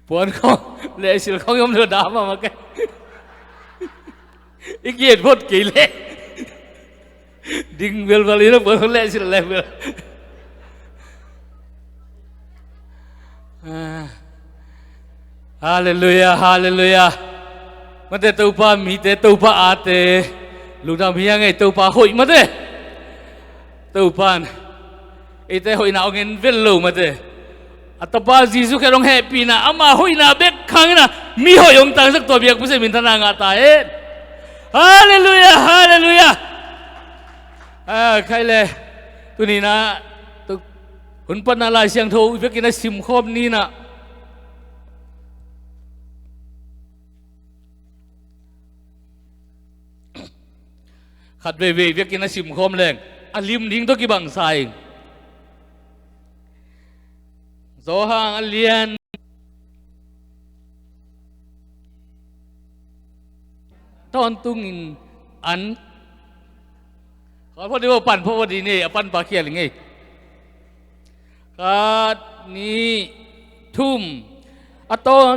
ปวนเขาเลยสิเขายอมเดือดดามาแกอีกเย็ดพดกี่เล่ดิ่งเบลบาลีแล้วปวนเขาเล่สิเล่เบลฮาเลลูยาฮาเลลูยามันเตตูปามีเตตูปาอาเตลูกดำพี่ยังไงตูปาหอยมาเตตูปานไอเตหอยน่าเอาเงินเวลลูมาเตอัตบาจีสุแค่ร้องแฮปปี้นะอามาหอยน่าเบกขังนะมีหอยองตังสักตัวเบียกผู้เสมินทนางาตาฮาเลลูยาฮาเลลูยาใครเลยตัวนี้นะตัวคนปนอะไรเสียงโทเวกินสิมคอมนี้นะขัดเวกินสิมคอมแรงอลิมดิ้งตัวกี่บังไซโซฮังอเลียนตอนตุงินอันขอพอดีว่าปั่นพอดีนี่ปั่นปลาเขียดยังไงกัดนี้ทุ่มตอน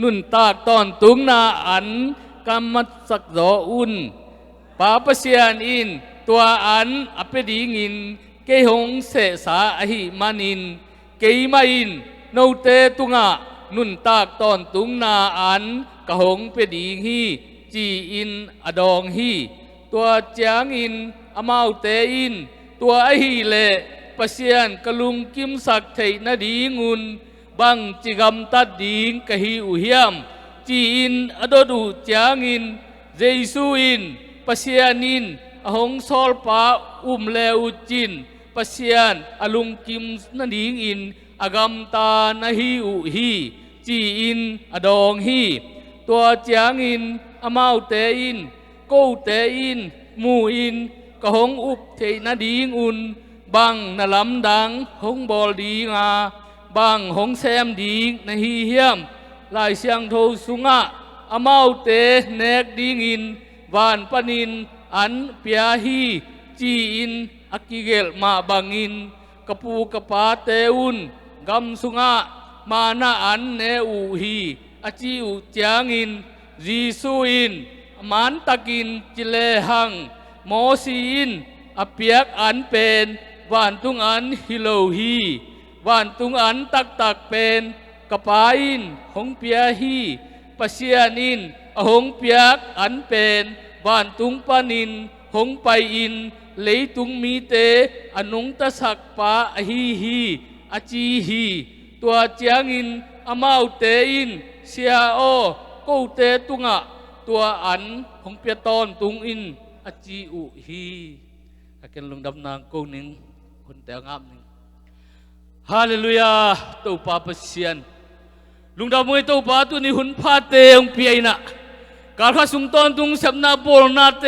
นุ่นตากตอนตุงนาอันกำมัดสักโซอุนปาปเสียนอินตัวอันอเปดีงินเกหงเสสาอหิมานินเกยมาอินโนเตตุงะนุ่นตากตอนตุงนาอันกะหงเปดีฮีจีอินอดองฮีตัวจางอินอมาวเตอินตัวอหิเลปเสียนกะลุงกิมสักเทนดีงุนบังจิกำตัดดิงกะฮิอุเฮียมจีอินอดดูจางอินเจซูอินปเสียนินอหงซอลปาเลอุจินปเสียนอลุงกิมนดิงอินอากำตานะฮิอุฮีจีอินอดองฮีตัวจางอินอมาวเตอินโกเตอินมูอินกะหงอุบเทนดีงอุนบังนลำดังหงบอลดีงาบังหงแซมดีนะฮีเฮียมลายเสียงโทสุงะอมาวเตเนกดีงินวานปนินอันเปียฮีจีอินอักิเกลมาบังอินกปูกปาเตอุนกำสุงะมานาอันเนอูฮีอจิอุจางอินจีซูอินมันตะกินจิเลหังโมซีอินอเปียกอันเป็นวานตุงอันฮิโลฮีวานตุงอันตักเป็นกปาอินหงเปียฮีปเสียนินหงเปียกอันเป็นวานตุงปานินหงไปอินเลยตุงมีเตอนุงตะสักปาฮีฮีอจีฮีตัวเจียงอินอมาวเตอินเสียโอโกเตตุงะตัวอันหงเปียตอนตุงอินอจีอุฮีอากันลงดำนางโกนึงคนแต่งามนึงฮาเลลูยาตัวปาปเสียนลุงดำมวยตัวปาตัวนี้หุ่นพาเตองเปียนะการข้าสุงตอนตุงสับนาโบลนาเต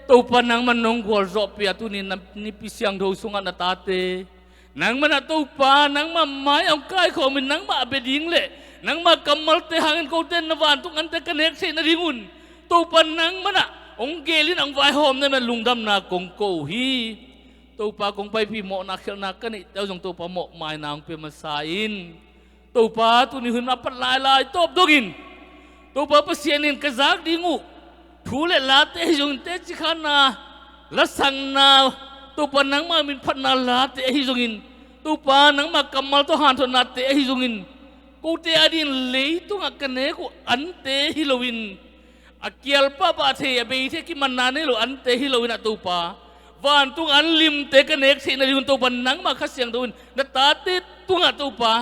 ตัวปานังมันนงกัวรอบเปียตัวนี้นี่พิเศษโดยสุงอันตาเตนังมันตัวปานังมาไม้เอาใกล้ของมันนังมาเบดิงเล่นังมากำมัลเตหังเขาเต้นนวานตุงอันเตกันเอกเสนดิงุนตัวปานังมันองเกลินองไวหอมนั่นมันลุงดำนากงโกฮีตัวปากงไปพี่หมอนักเขนักกันนี่เจ้าจงตัวปาหมอไม้นางเปียมาสาอินตัวปาตัวนี้หุ่นอัปลายตบดกินตัวปาเสียนินกระซักดิงูทูเลลาเตจงเตจิขานาละสังนาตัวปานังมามินพันนาลาเตฮิจงอินตัวปานังมากำมัลตัวหันทนาเตฮิจงอินกูเตอดินเลยตัวงักกันเนกูอันเตฮิโลวินอาเกียลป้าบาเทียเบยเทกิมันนานนี่โลอันเตฮิโลวินตัวปาวานตุงอันลิมเตกันเอกเสนดิงตัวบันนังมาขัดเสียงตัวนั้นนัตตาเตตุงอัตัวปา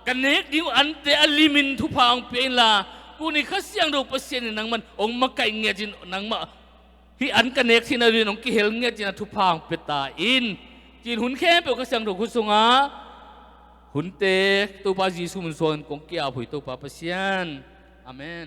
กันเอกดิงอันเตอลิมินทุพางเปลากูนี่ขัดเสียงตัวเปเสียนนังมันองมาไก่เงียจินนังมาที่อันกันเอกเสนดิงองกิเฮลเงียจินทุพางเปตาอินจินหุ่นแค่เปลขัดเสียงตัวกุศงาหุ่นเตตัวปาจีสุมันส่วนกงเกียร์ผุยตัวปาเปเสียนอาเมน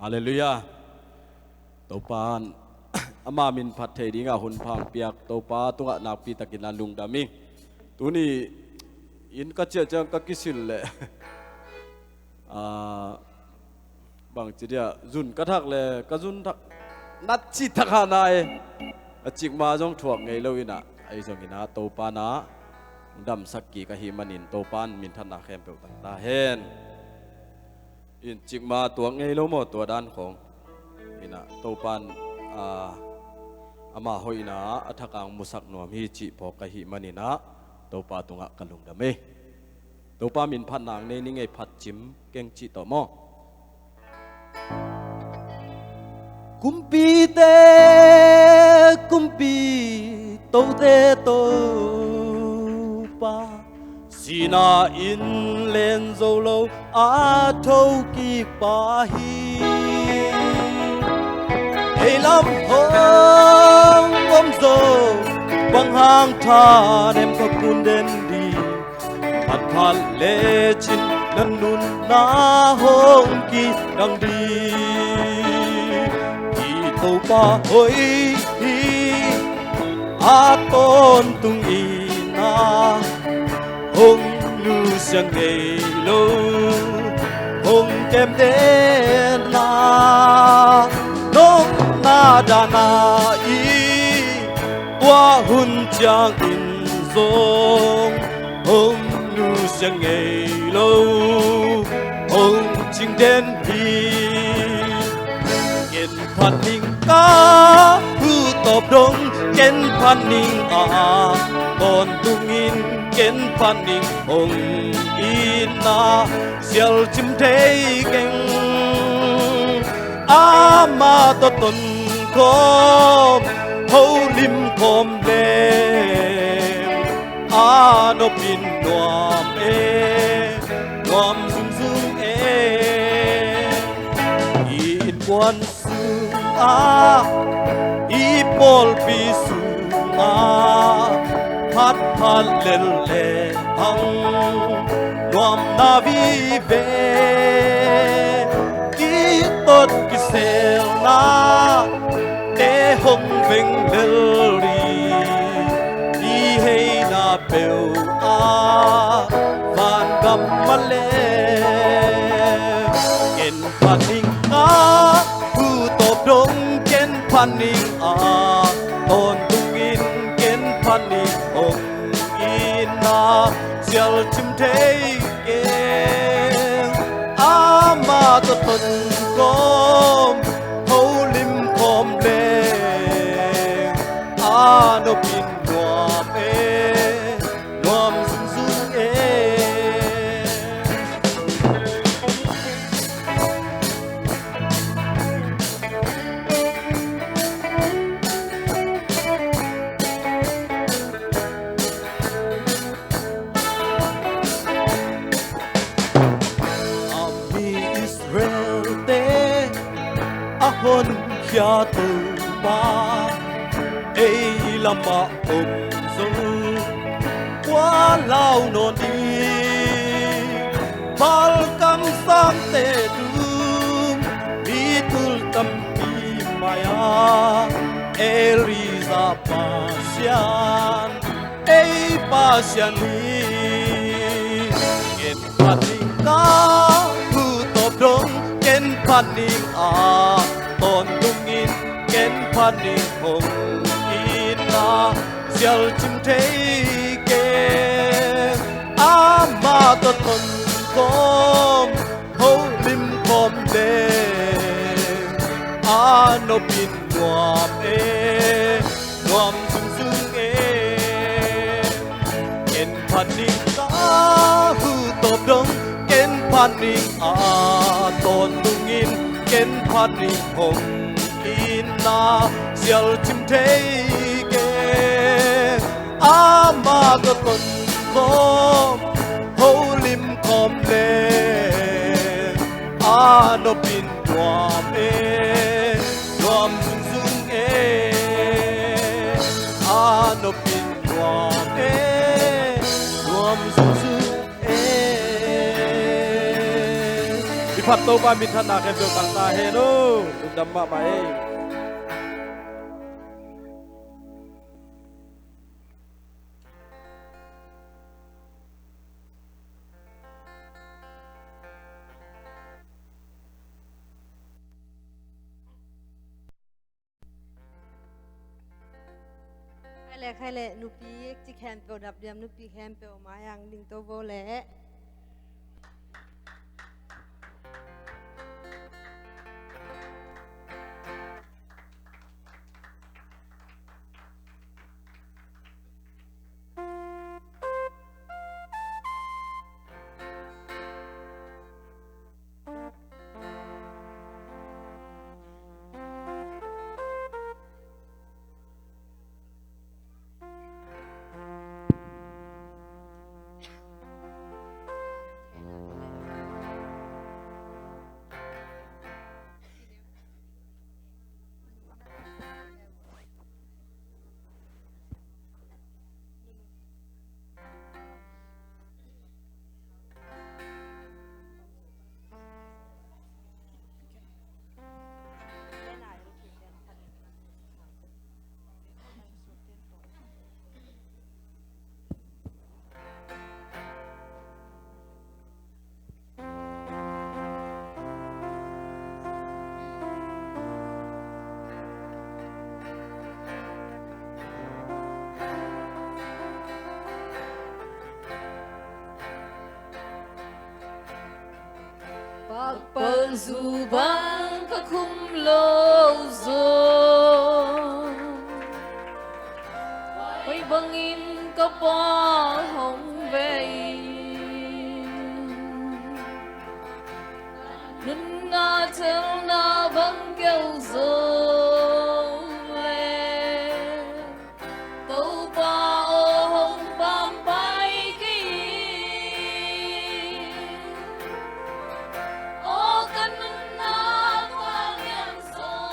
Hallelujah. Topan ama min phat thei dinga hun phang piak topa tunga nak pi takin lan lung dami tuni in ka che chang ka kisil le bang chidia zun ka thak le ka zun thak nat chi thak ha nai chik ma jong thuak ngei lo ina ai jong ina topa na dam sakki ka hi manin topan min than na khem pe ta hen in chik ma tuang ngei lo mo to dan khong ina topan ama hoina athakang musak nom hi chi pho ka hi manina topa tunga kalung dame topa min phat nang ne ni ngei phat chim keng chi to mo kumpi to te to pa sina in len zo lo a thâu ki pa hi hey lam hong om zo bang hang tha nem ko kun den di phat phat le chin nan nun na hong ki dang di ki to pa hoi hi a ton tung i na hong lu sang nei lo hong kem den na nong na da na i tua hun chang in zong hong lu sang nei lo hong ching den hi ken phan ning ka hu top dong ken phan ning ton tung in ken phan ning hong in na sial chim thei keng ama to ton khom hâu lim khom le no pin nuam nuam zum zum in quan su i pol pi su phat phat le hang nuam na vi ve ki tot ki sel na te hong veng ri đi hay na bèo van gam ma le ken phan ning hu top dong ken phan ning ton tung in ken phan ning hong in na sial chim thei ken ama to ton kom ho lim kom le no pin nuam zum zum Ami Israel te ahon kya tu ba ei lama zo qua lao non đi bal kam sam te dum bi tul tam pi maya eriza pasian ei pasian ni ken paning ka hu top dong ken paning ton dungin ken paning hong na sial chim thei ke ama to ton kom ho lim kom le no pin nuam nuam sung sung ken paning ka hu top dong ken paning ton tungin ken paning hong in na sial chim thei ama to ton kom ho lim kom le no pin nuam nuam sung sung no pin nuam nuam sung sung ขับตัวบามิทนาเก็บตัวกันตาเฮโนอุดมมาไป ใครแหละนุปีจิแคนเปลดับเดียมนุปีแคนเปลมาอย่างดิงโตโบแหละPagzubang kakumloso May bangin ka pa hong vei Nun na tel na bang kêu dô Tâu pa ô hong bam bay kỳ Ô cần na quang yang so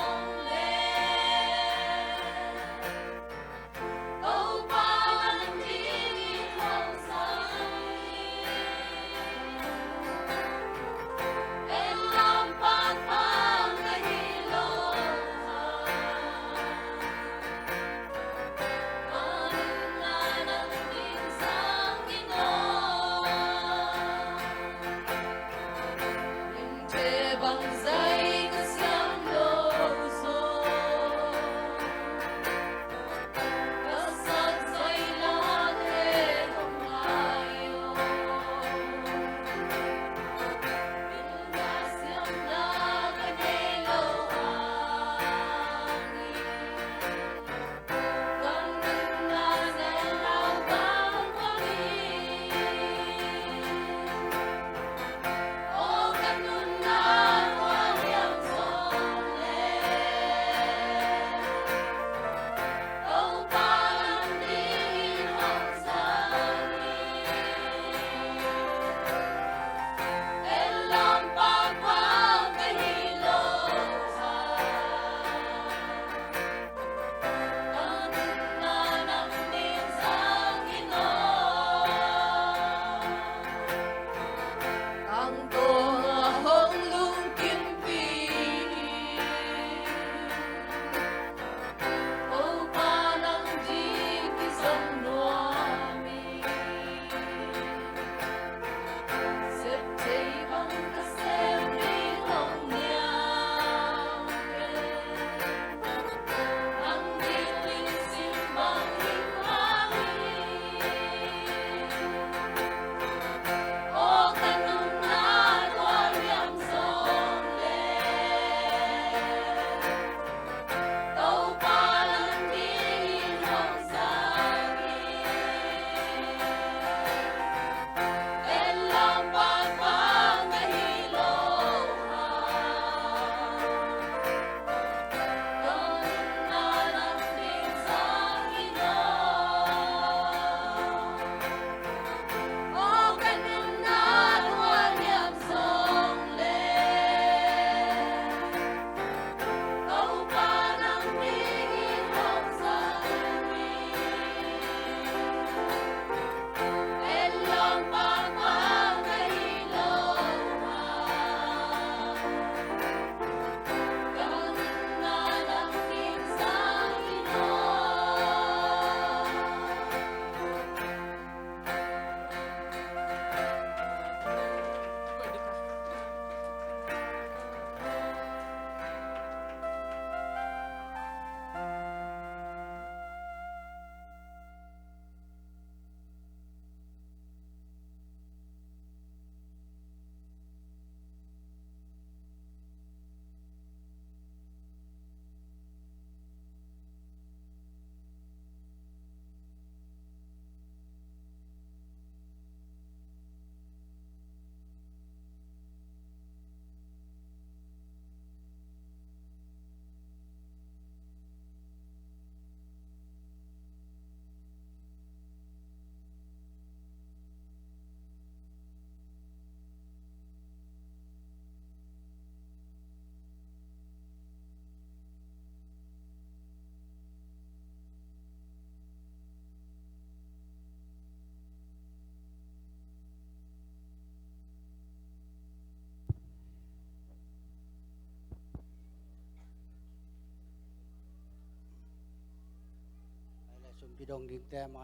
พี่ดงดิงแต่มา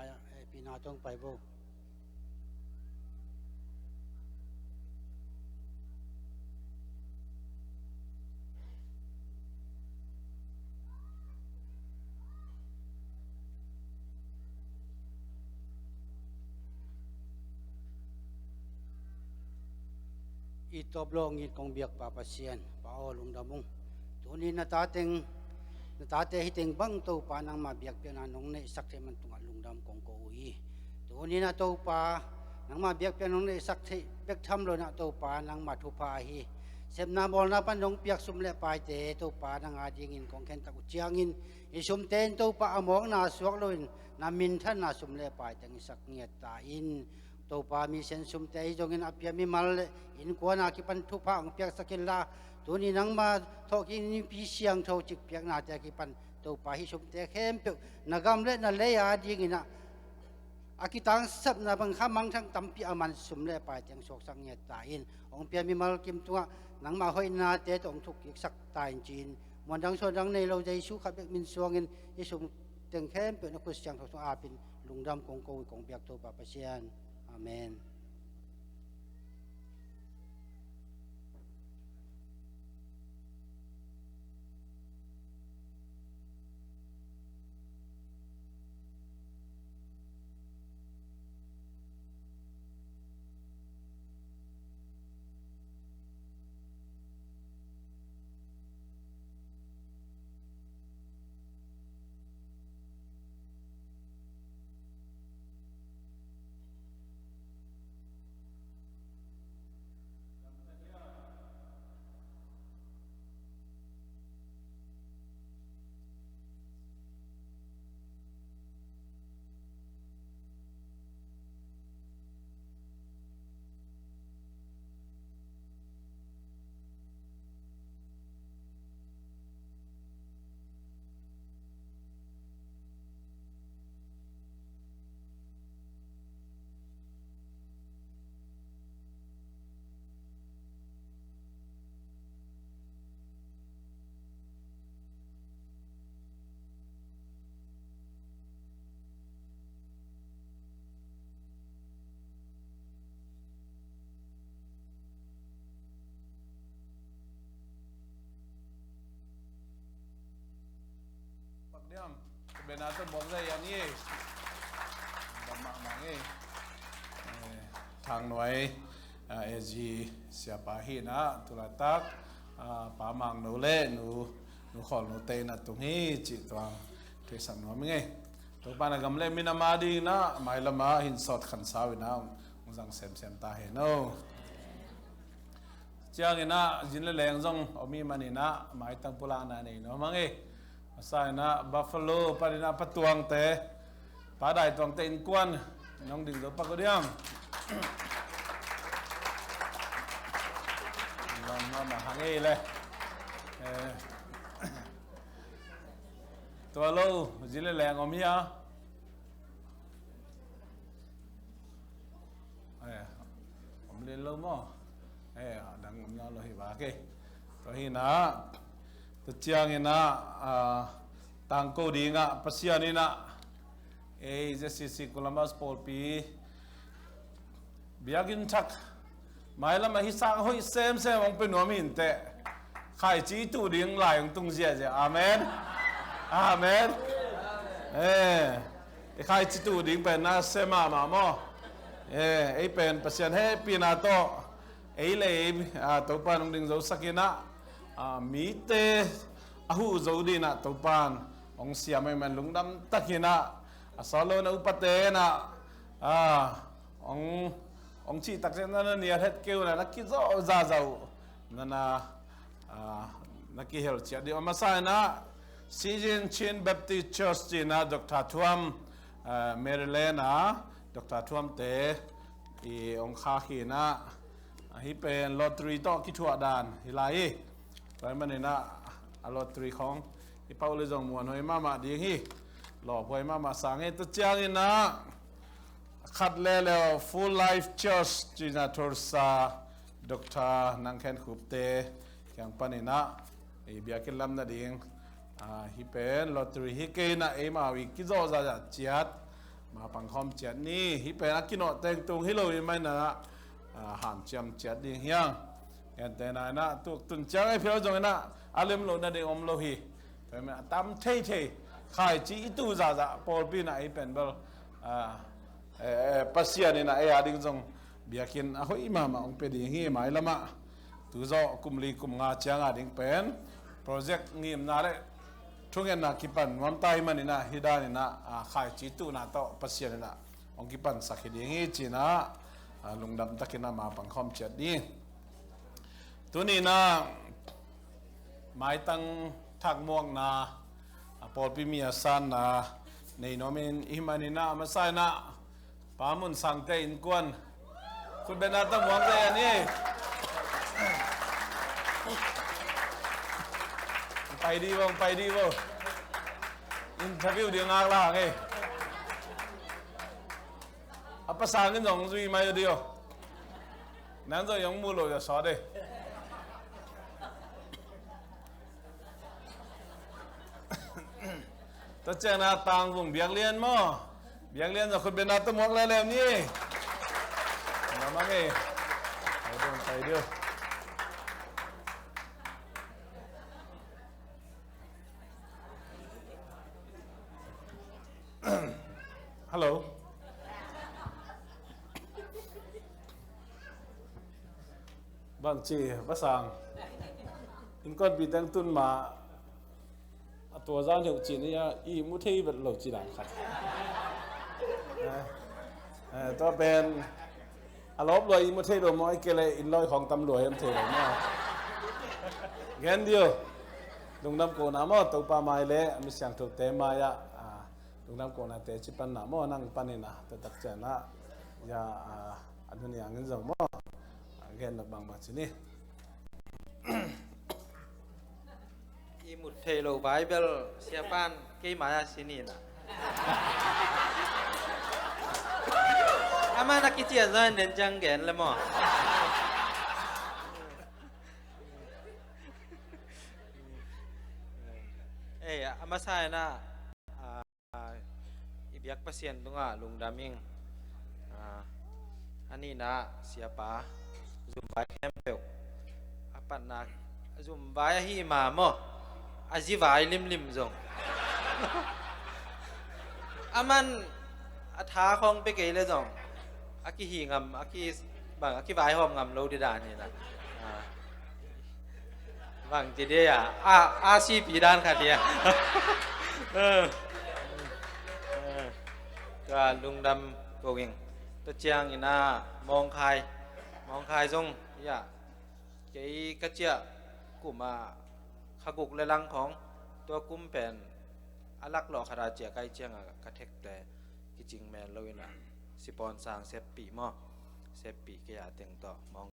พี่นาต้องไปบ่อีตบโลงอีกองเบียกปาปเซียนปาโอลุงดามุงตัวนี้นาตาเต็งนาตาเตหิเต็งบังตัวปานังมาเบียกเปียนานงในสักเทมันตุงลุงดำกองโกอีตัวนี้นาตัวปานังมาเบียกเปียนงในสักเทเบียกทำเลยนะตัวปานังมาทุพาฮีเสพนาบอลนาปันดงเปียกสุมเละปายเตตัวปานังอาจิงินของแขนตะกุเจียงินอิสุมเตนตัวปาอมองนาสวกลุนนามินท่านนาสุมเละปายเตงสักเงียตาอินตัวปามีเซนสุมเตยจงอินอภิยมีมัลอินกวนาคิปันทุพาองเปียกสกิลลาตัวนี้นังมาทอกินปีเสียงทอจิกเปียกนาแต่คิปันตัวปาฮิสุมเตเข้มเปียกนากำเละนาเลยอาจิงินะอากิตังสับนาบังคับมังทั้งตั้มปีอามันสุมเละปายเตงโศกสังเงียตาอินองเปียมีมัลกิมตัวนังมาห้อยนาเตตองทุกกิกสักตายจีนมันดังส่วนดังในเราใจสู้ขับเปียกมินสวงอินอิสุมเตงเข้มเปียกนักกุศลจังทอสอาปินลุงดำกงโกยกงเปียกตัวปาปเชียนอาเมนDiam, kebenaran bangsa yang ni, banyak mangi, thang noi, SG siapa hina, tulatak, pamang nule, nu khol nu teh na tunghi, citwang, kesan nomingi, tu panagam le minamadi na, mai lama hinsot khansawi na, ungsang sem tahe no. Ciang ina jinle leng zong omi manina, mai tang pulang na ni no mangi. Sai na buffalo parina patuang te padai tuang te in kwan nong ding do pakodiam nong ma hangi le to lo jile leng omia omle lo mo dang nya lo hi ba ke to hi na Tiang ina tangko di nga pasian ina sisi Columbus Polpi biagin tak mai lam hi sang hoi sem ong penuamin te khai chi tu ding lai ong tung zia zia amen amen khai chi tu ding pen na sema ma mo pen pasian he pinato le to pan ding zo sakina mi te ahu zodi na topan ong siam mai man lungdam takina asalo na upate na ong chi tak na ni het keu na kizo za zau na ki hel chia di amasa na Sijin Chin Baptist Church na Dr. Thuam Maryland Dr. Thuam te i ong kha khi na hi pen lottery to ki thua dan hilai Pai man na lottery khong i paule jong muan hoi mama ding hi lo hoi mama sang e to chiang ina khat le full life church jina thorsa Dr. Nangkhen khupte kyang panina e biakin lam na ding ฮิเป็นลอตเตอรี่ฮิเกน่ะมาวิกิโซซาจะเจียดมาปังคอมเจียดนี่ฮิเป็นนักกินอเต็งตุงฮิโลวิไม่นะหามเจียมเจียดดิ่งเฮียงเห็นแต่นายนะตุนเจ้าไอ้เพียวจงนะอาเลมโลนั่นเองอมโลฮีแต่เมื่อตามเท่ๆขายจีตูซาปอลปีน่ะไอ้เป็นเบลปัสยานี่นะไอ้อาดิ่งจงเบียกินอ่ะเฮ้ยมาองเปดีฮีหมายละมาตัวเจ้ากุมลีกุมงาเจียงอาดิ่งเป็นโปรเจกต์งี้มนาเลยช่วงนี้นะกิปันวันตายมันนี่นะฮิดานี่นะขายจีตูนะโตปัสยานี่นะองกิปันสักดีงี้จีนะลุงดำตะกินนะมาปังคอมเจ็ดนี่ตัวนี้นะหมายตั้งทักม่วงนะปอลพิมีอาสันนะในโนมินอิมานินะมาใส่นะปามุนสังเตอินกวนคุณเป็นอาตั้งหวังใจอันนี้ไปดีบ้างไปดีบ้างอินเทอร์วิวเดียงงากล่ะไงapa sangin dong zui mai dio nan zo yang mu lo ya so de ta chen na tang vùng biang liên mo biang liên rồi khut bên na ta mok la lem ni na ma nge ai dong tai dio helloบางทีภาษาอินก้อนปีตั้งตุนมาตัวจ้างเหี่ยวจีนนี่อีมุทีเป็นหลงจีนครับตัวเป็นอารมณ์เลยอีมุทีโดมอยเกลอินลอยของตำรวจยังเถื่อนมากเงี้ยเดียวลุงน้ำโกน้ำมอตัวปลาไม้เละมีเสียงถูกเตะมายะลุงน้ำโกน้ำเตะชิปันน้ำมอนั่งปันนี่นะตัวตักเจนะยาอันนี้อย่างเงี้ยจังมอเงี้ยนับบางมาสินี่imut thelo bible siapan ke maya sini na ama nak kicia zan den jang gen le mo ama sai na ibiak pasien tunga lung daming ani na siapa zumbai kempel apa nak zumbai hi ma mo aji vai lim zong aman atha khong pe ke le zong aki hi ngam aki bang aki vai hom ngam lo di da ni na bang ji de ya a si pi dan kha diaก็ลุงดำโกวิงตัวเจียงอีน่ามองคายจงอย่าเกี่ยกระเจียกุมาขกุกและลังของตัวกุ้มเป็นอลักหลอกคาราเจียใกล้เจียงกระเทกแต่กิจริงแมนเลยนะสิปอนสร้างเซปปีหม้อเซปปีก็อย่าเต็งต่อมอง